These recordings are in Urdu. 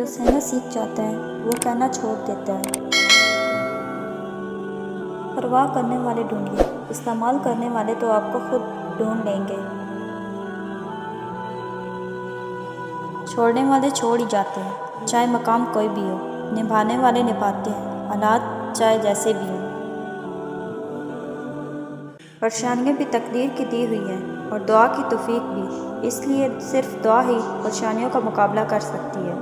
جو سہنا سیکھ جاتا ہے وہ کہنا چھوڑ دیتا ہے۔ پرواہ کرنے والے ڈھونڈیے، استعمال کرنے والے تو آپ کو خود ڈھونڈ لیں گے۔ چھوڑنے والے چھوڑ ہی جاتے ہیں، چاہے مقام کوئی بھی ہو۔ نبھانے والے نبھاتے ہیں، حالات چاہے جیسے بھی ہوں۔ پریشانیاں بھی تقدیر کی دی ہوئی ہیں اور دعا کی توفیق بھی، اس لیے صرف دعا ہی پریشانیوں کا مقابلہ کر سکتی ہے۔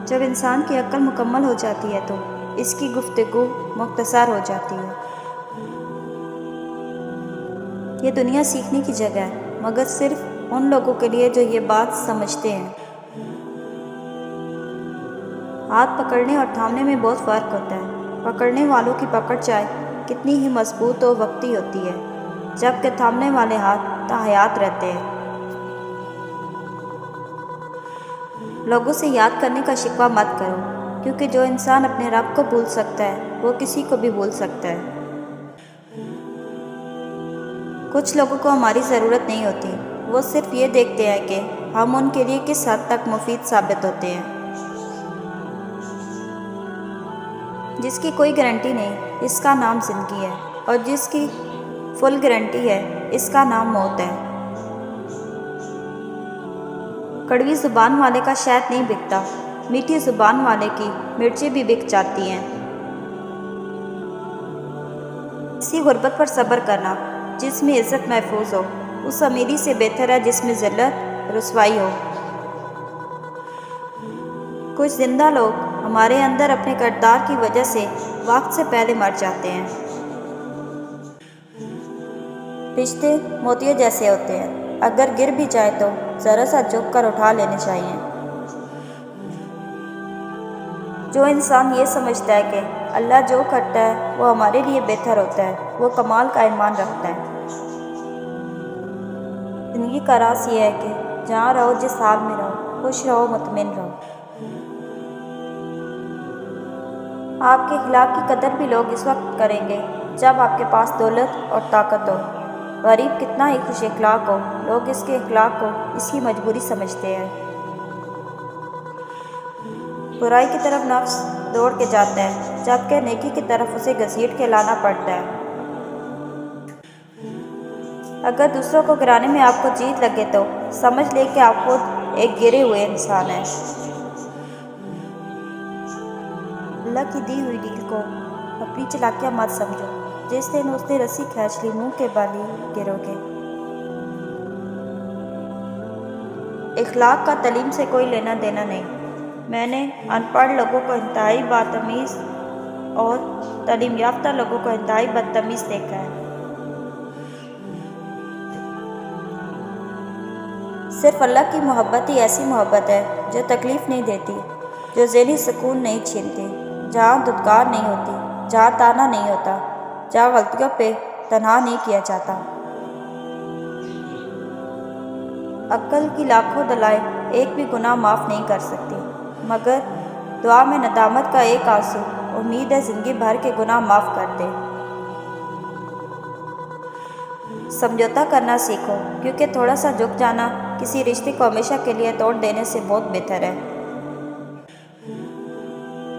جب انسان کی عقل مکمل ہو جاتی ہے تو اس کی گفتگو مختصر ہو جاتی ہے۔ یہ دنیا سیکھنے کی جگہ ہے، مگر صرف ان لوگوں کے لیے جو یہ بات سمجھتے ہیں۔ ہاتھ پکڑنے اور تھامنے میں بہت فرق ہوتا ہے۔ پکڑنے والوں کی پکڑ چاہے کتنی ہی مضبوط و وقتی ہوتی ہے، جبکہ تھامنے والے ہاتھ تا حیات رہتے ہیں۔ لوگوں سے یاد کرنے کا شکوہ مت کرو، کیونکہ جو انسان اپنے رب کو بھول سکتا ہے وہ کسی کو بھی بھول سکتا ہے۔ کچھ لوگوں کو ہماری ضرورت نہیں ہوتی، وہ صرف یہ دیکھتے ہیں کہ ہم ان کے لیے کس حد تک مفید ثابت ہوتے ہیں۔ جس کی کوئی گارنٹی نہیں، اس کا نام زندگی ہے، اور جس کی فل گارنٹی ہے، اس کا نام موت ہے۔ کڑوی زبان والے کا شہد نہیں بکتا، میٹھی زبان والے کی مرچیں بھی بک جاتی ہیں۔ اسی غربت پر صبر کرنا جس میں عزت محفوظ ہو، اس امیری سے بہتر ہے جس میں ذلت رسوائی ہو۔ کچھ زندہ لوگ ہمارے اندر اپنے کردار کی وجہ سے وقت سے پہلے مر جاتے ہیں۔ رشتے موتیوں جیسے ہوتے ہیں، اگر گر بھی جائے تو ذرا سا جھک کر اٹھا لینے چاہیے۔ جو انسان یہ سمجھتا ہے کہ اللہ جو کرتا ہے وہ ہمارے لیے بہتر ہوتا ہے، وہ کمال کا ایمان رکھتا ہے۔ زندگی کا راز یہ ہے کہ جہاں رہو، جس حال میں رہو، خوش رہو، مطمئن رہو۔ آپ کے اخلاق کی قدر بھی لوگ اس وقت کریں گے جب آپ کے پاس دولت اور طاقت ہو۔ غریب کتنا ہی خوش اخلاق ہو، لوگ اس کے اخلاق کو اس کی مجبوری سمجھتے ہیں۔ برائی کی طرف نفس دوڑ کے جاتا ہے، جبکہ نیکی کی طرف اسے گھسیٹ کے لانا پڑتا ہے۔ اگر دوسروں کو گرانے میں آپ کو جیت لگے تو سمجھ لے کہ آپ خود ایک گرے ہوئے انسان ہیں۔ اللہ کی دی ہوئی ڈیل کو اپنی چالاکیاں مت سمجھو، جس دن اس نے رسی کھینچ لی منہ کے بل ہی گرو گے۔ اخلاق کا تعلیم سے کوئی لینا دینا نہیں۔ میں نے ان پڑھ لوگوں کو انتہائی بدتمیز اور تعلیم یافتہ لوگوں کو انتہائی بدتمیز دیکھا ہے۔ صرف اللہ کی محبت ہی ایسی محبت ہے جو تکلیف نہیں دیتی، جو ذہنی سکون نہیں چھینتی، جہاں دھتکار نہیں ہوتی، جہاں تانا نہیں ہوتا، جہاں غلطیوں پہ تنہا نہیں کیا جاتا۔ عقل کی لاکھوں دلائل ایک بھی گناہ معاف نہیں کر سکتی، مگر دعا میں ندامت کا ایک آنسو امید ہے زندگی بھر کے گناہ معاف کر دے۔ سمجھوتا کرنا سیکھو، کیونکہ تھوڑا سا جھک جانا کسی رشتے کو ہمیشہ کے لیے توڑ دینے سے بہت بہتر ہے۔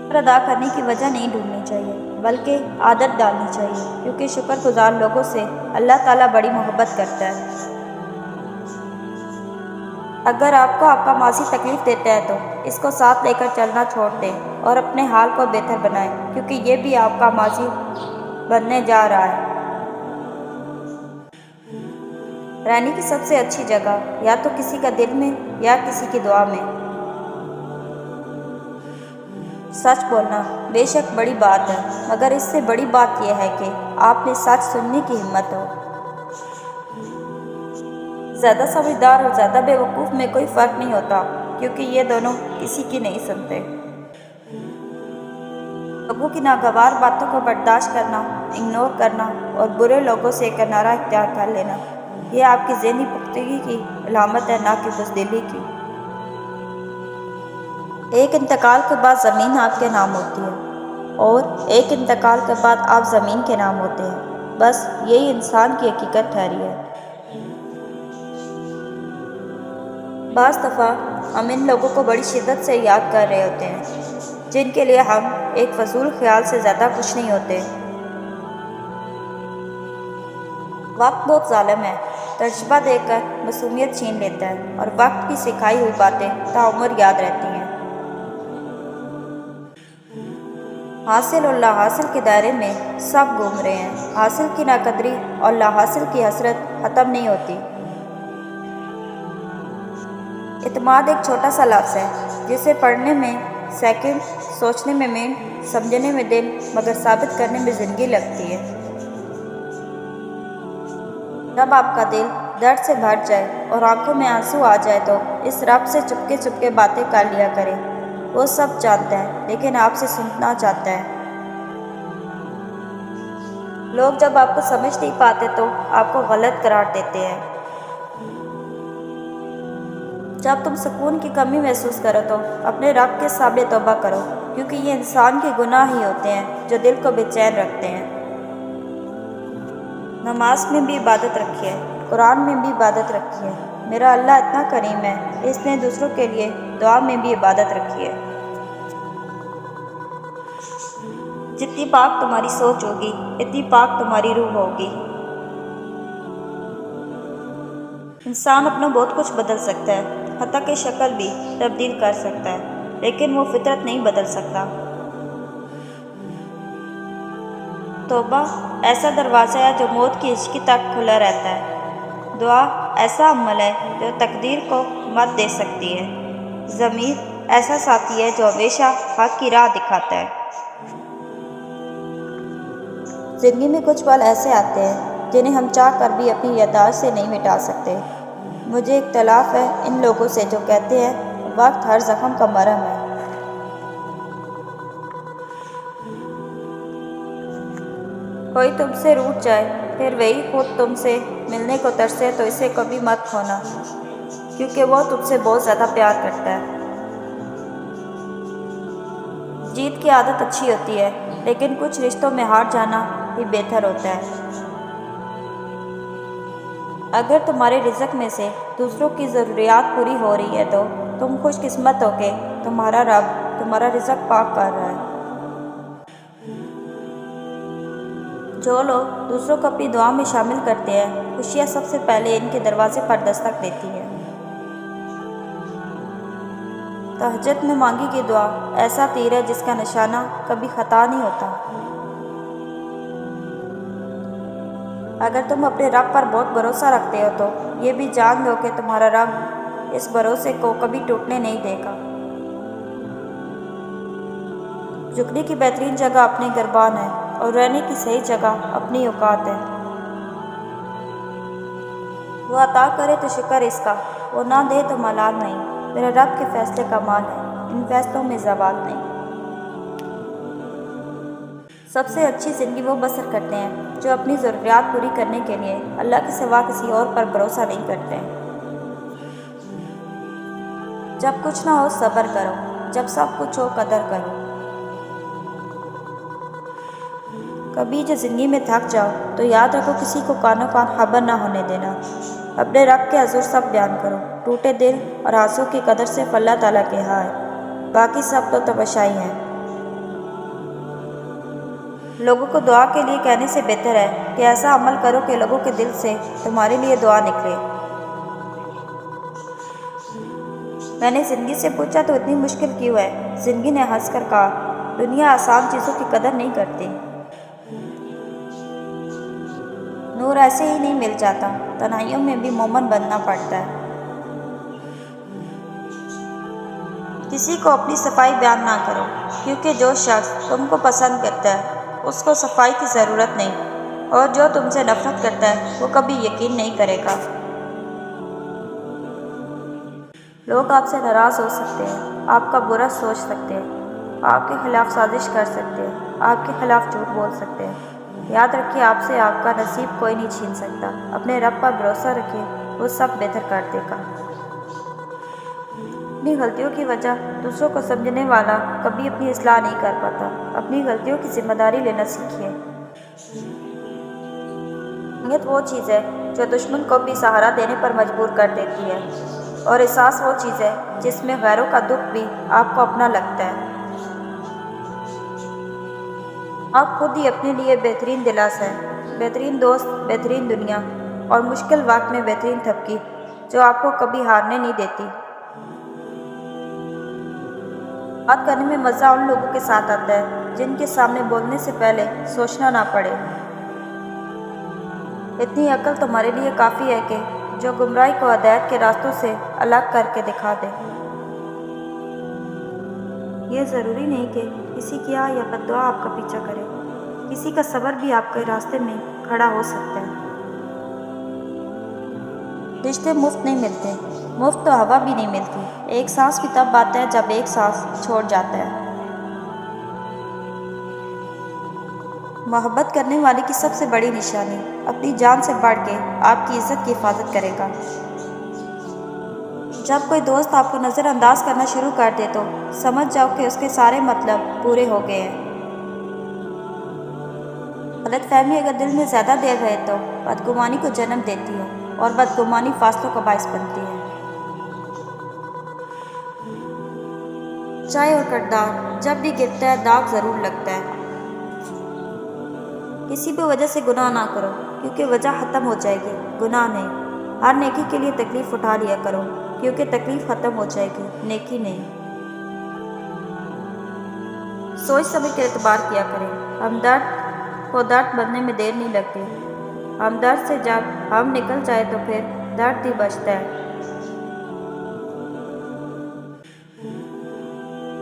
شکر ادا کرنے کی وجہ نہیں ڈھونڈنی چاہیے، بلکہ عادت ڈالنی چاہیے، کیونکہ شکر گزار لوگوں سے اللہ تعالیٰ بڑی محبت کرتا ہے۔ اگر آپ کو آپ کا ماضی تکلیف دیتا ہے تو اس کو ساتھ لے کر چلنا چھوڑ دیں اور اپنے حال کو بہتر بنائیں، کیونکہ یہ بھی آپ کا ماضی بننے جا رہا ہے۔ رہنے کی سب سے اچھی جگہ یا تو کسی کا دل میں یا کسی کی دعا میں۔ سچ بولنا بے شک بڑی بات ہے، مگر اس سے بڑی بات یہ ہے کہ آپ میں سچ سننے کی ہمت ہو۔ زیادہ سمجھدار اور زیادہ بے وقوف میں کوئی فرق نہیں ہوتا، کیونکہ یہ دونوں کسی کی نہیں سنتے۔ لوگوں کی ناگوار باتوں کو برداشت کرنا، اگنور کرنا اور برے لوگوں سے کنارہ اختیار کر لینا، یہ آپ کی ذہنی پختگی کی علامت ہے، نہ کہ بزدلی کی۔ ایک انتقال کے بعد زمین آپ کے نام ہوتی ہے، اور ایک انتقال کے بعد آپ زمین کے نام ہوتے ہیں۔ بس یہی انسان کی حقیقت ٹھہری ہے۔ بعض دفعہ ہم ان لوگوں کو بڑی شدت سے یاد کر رہے ہوتے ہیں جن کے لیے ہم ایک فضول خیال سے زیادہ کچھ نہیں ہوتے۔ وقت بہت ظالم ہے، تجربہ دے کر معصومیت چھین لیتا ہے، اور وقت کی سکھائی ہوئی باتیں تاعمر یاد رہتی ہیں۔ حاصل اور لا حاصل کے دائرے میں سب گھوم رہے ہیں۔ حاصل کی ناقدری اور لا حاصل کی حسرت ختم نہیں ہوتی۔ اعتماد ایک چھوٹا سا لفظ ہے جسے پڑھنے میں سیکنڈ، سوچنے میں منٹ، سمجھنے میں دن، مگر ثابت کرنے میں زندگی لگتی ہے۔ جب آپ کا دل درد سے بھر جائے اور آنکھوں میں آنسو آ جائے تو اس رب سے چپکے چپکے باتیں کر لیا کریں۔ وہ سب جانتا ہے لیکن آپ سے سننا چاہتا ہے۔ لوگ جب آپ کو سمجھ نہیں پاتے تو آپ کو غلط قرار دیتے ہیں۔ جب تم سکون کی کمی محسوس کرو تو اپنے رب کے سامنے توبہ کرو، کیونکہ یہ انسان کے گناہ ہی ہوتے ہیں جو دل کو بے چین رکھتے ہیں۔ نماز میں بھی عبادت رکھی ہے، قرآن میں بھی عبادت رکھی ہے۔ میرا اللہ اتنا کریم ہے، اس نے دوسروں کے لیے دعا میں بھی عبادت رکھی ہے۔ جتنی پاک تمہاری سوچ ہوگی اتنی پاک تمہاری روح ہوگی۔ انسان اپنا بہت کچھ بدل سکتا ہے، حتیٰ کہ شکل بھی تبدیل کر سکتا ہے، لیکن وہ فطرت نہیں بدل سکتا۔ توبہ ایسا دروازہ ہے جو موت کی ہچکی تک کھلا رہتا ہے۔ دعا ایسا عمل ہے جو تقدیر کو مت دے سکتی ہے۔ ضمیر ایسا ساتھی ہے جو ہمیشہ حق کی راہ دکھاتا ہے۔ زندگی میں کچھ پل ایسے آتے ہیں جنہیں ہم چاہ کر بھی اپنی یادداشت سے نہیں مٹا سکتے۔ مجھے اختلاف ہے ان لوگوں سے جو کہتے ہیں وقت ہر زخم کا مرہم ہے۔ کوئی تم سے روٹھ جائے پھر وہی خود تم سے ملنے کو ترسے تو اسے کبھی مت کھونا، کیونکہ وہ تم سے بہت زیادہ پیار کرتا ہے۔ جیت کی عادت اچھی ہوتی ہے، لیکن کچھ رشتوں میں ہار جانا ہی بہتر ہوتا ہے۔ اگر تمہارے رزق میں سے دوسروں کی ضروریات پوری ہو رہی ہے تو تم خوش قسمت ہو کہ تمہارا رب تمہارا رزق پاک کر رہا ہے۔ جو لوگ دوسروں کو اپنی دعا میں شامل کرتے ہیں، خوشیاں سب سے پہلے ان کے دروازے پر دستک دیتی ہیں۔ تہجد میں مانگی گئی دعا ایسا تیر ہے جس کا نشانہ کبھی خطا نہیں ہوتا۔ اگر تم اپنے رب پر بہت بھروسہ رکھتے ہو تو یہ بھی جان لو کہ تمہارا رب اس بھروسے کو کبھی ٹوٹنے نہیں دے گا۔ جھکنے کی بہترین جگہ اپنے گربان ہے اور رہنے کی صحیح جگہ اپنی اوقات ہے۔ وہ عطا کرے تو شکر اس کا، وہ نہ دے تو ملال نہیں۔ میرے رب کے فیصلے کا مال ہے، ان فیصلوں میں زوال نہیں۔ سب سے اچھی زندگی وہ بسر کرتے ہیں جو اپنی ضروریات پوری کرنے کے لیے اللہ کے سوا کسی اور پر بھروسہ نہیں کرتے ہیں۔ جب کچھ نہ ہو صبر کرو، جب سب کچھ ہو قدر کرو۔ کبھی جو زندگی میں تھک جاؤ تو یاد رکھو کسی کو کانوں کان خبر نہ ہونے دینا۔ اپنے رب کے حضور سب بیان کرو، ٹوٹے دل اور آنسو کی قدر صرف اللہ تعالیٰ کے ہاں ہے، باقی سب تو تماشائی ہیں۔ لوگوں کو دعا کے لیے کہنے سے بہتر ہے کہ ایسا عمل کرو کہ لوگوں کے دل سے تمہارے لیے دعا نکلے۔ میں نے زندگی سے پوچھا تو اتنی مشکل کیوں ہے؟ زندگی نے ہنس کر کہا، دنیا آسان چیزوں کی قدر نہیں کرتی۔ نور ایسے ہی نہیں مل جاتا، تنہائیوں میں بھی مومن بننا پڑتا ہے۔ کسی کو اپنی صفائی بیان نہ کرو، کیونکہ جو شخص تم کو پسند کرتا ہے اس کو صفائی کی ضرورت نہیں، اور جو تم سے نفرت کرتا ہے وہ کبھی یقین نہیں کرے گا۔ لوگ آپ سے ناراض ہو سکتے ہیں، آپ کا برا سوچ سکتے ہیں، آپ کے خلاف سازش کر سکتے ہیں، آپ کے خلاف جھوٹ بول سکتے ہیں۔ یاد رکھیے آپ سے آپ کا نصیب کوئی نہیں چھین سکتا۔ اپنے رب پر بھروسہ رکھیے، وہ سب بہتر کر دے گا۔ اپنی غلطیوں کی وجہ دوسروں کو سمجھنے والا کبھی اپنی اصلاح نہیں کر پاتا۔ اپنی غلطیوں کی ذمہ داری لینا سیکھیے۔ نیت وہ چیز ہے جو دشمن کو بھی سہارا دینے پر مجبور کر دیتی ہے۔ اور احساس وہ چیز ہے جس میں غیروں کا دکھ بھی آپ کو اپنا لگتا ہے۔ آپ خود ہی اپنے لیے بہترین دلاسا ہے، بہترین دوست، بہترین دنیا اور مشکل وقت میں بہترین تھپکی جو آپ کو کبھی ہارنے نہیں دیتی۔ بات کرنے میں مزہ ان لوگوں کے ساتھ آتا ہے جن کے سامنے بولنے سے پہلے سوچنا نہ پڑے۔ اتنی عقل تمہارے لیے کافی ہے کہ جو گمراہی کو ہدایت کے راستوں سے الگ کر کے دکھا دے۔ یہ ضروری نہیں کہ کسی کی آہ یا بد دعا آپ کا پیچھا کرے، کسی کا صبر بھی آپ کے راستے میں کھڑا ہو سکتا ہے۔ رشتے مفت نہیں ملتے، مفت تو ہوا بھی نہیں ملتی۔ ایک سانس بھی تب آتا ہے جب ایک سانس چھوڑ جاتا ہے۔ محبت کرنے والے کی سب سے بڑی نشانی اپنی جان سے بڑھ کے آپ کی عزت کی حفاظت کرے گا۔ جب کوئی دوست آپ کو نظر انداز کرنا شروع کر دے تو سمجھ جاؤ کہ اس کے سارے مطلب پورے ہو گئے ہیں۔ غلط فہمی اگر دل میں زیادہ دیر رہے تو بدگمانی کو جنم دیتی ہے اور بدگمانی فاصلوں کا باعث بنتی ہے۔ چائے اور کردار جب بھی گرتا ہے داغ ضرور لگتا ہے۔ کسی بھی وجہ سے گناہ نہ کرو کیونکہ وجہ ختم ہو جائے گی، گناہ نہیں۔ ہر نیکی کے لیے تکلیف اٹھا لیا کرو کیونکہ تکلیف ختم ہو جائے گی، نیکی نہیں۔ سوچ سمجھ کے اعتبار کیا کریں، ہمدرد کو درد بننے میں دیر نہیں لگتی۔ ہمدرد سے جب ہم نکل جائے تو پھر درد ہی بچتا ہے۔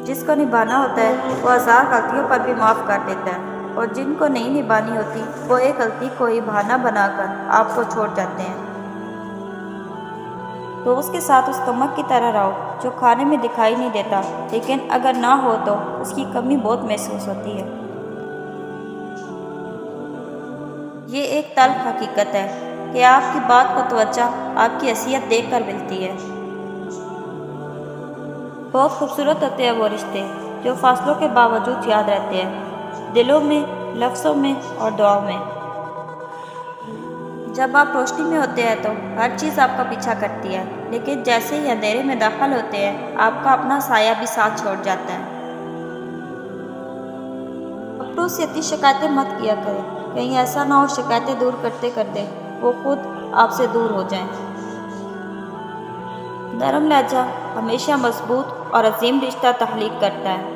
جس کو نبھانا ہوتا ہے وہ ہزار غلطیوں پر بھی معاف کر دیتا ہے، اور جن کو نہیں نبھانی ہوتی وہ ایک غلطی کو ہی بہانہ بنا کر آپ کو چھوڑ جاتے ہیں۔ تو اس کے ساتھ اس کمک کی طرح رہو جو کھانے میں دکھائی نہیں دیتا لیکن اگر نہ ہو تو اس کی کمی بہت محسوس ہوتی ہے۔ یہ ایک تلخ حقیقت ہے کہ آپ کی بات کو توجہ آپ کی حیثیت دیکھ کر ملتی ہے۔ بہت خوبصورت ہوتے ہیں وہ رشتے جو فاصلوں کے باوجود یاد رہتے ہیں، دلوں میں، لفظوں میں اور دعاؤں میں۔ جب آپ روشنی میں ہوتے ہیں تو ہر چیز آپ کا پیچھا کرتی ہے، لیکن جیسے ہی اندھیرے میں داخل ہوتے ہیں آپ کا اپنا سایہ بھی ساتھ چھوڑ جاتا ہے۔ اپنوں سے اتنی شکایتیں مت کیا کریں، کہیں ایسا نہ ہو شکایتیں دور کرتے کرتے وہ خود آپ سے دور ہو جائیں۔ نرم لہجہ ہمیشہ مضبوط اور عظیم رشتہ تخلیق کرتا ہے۔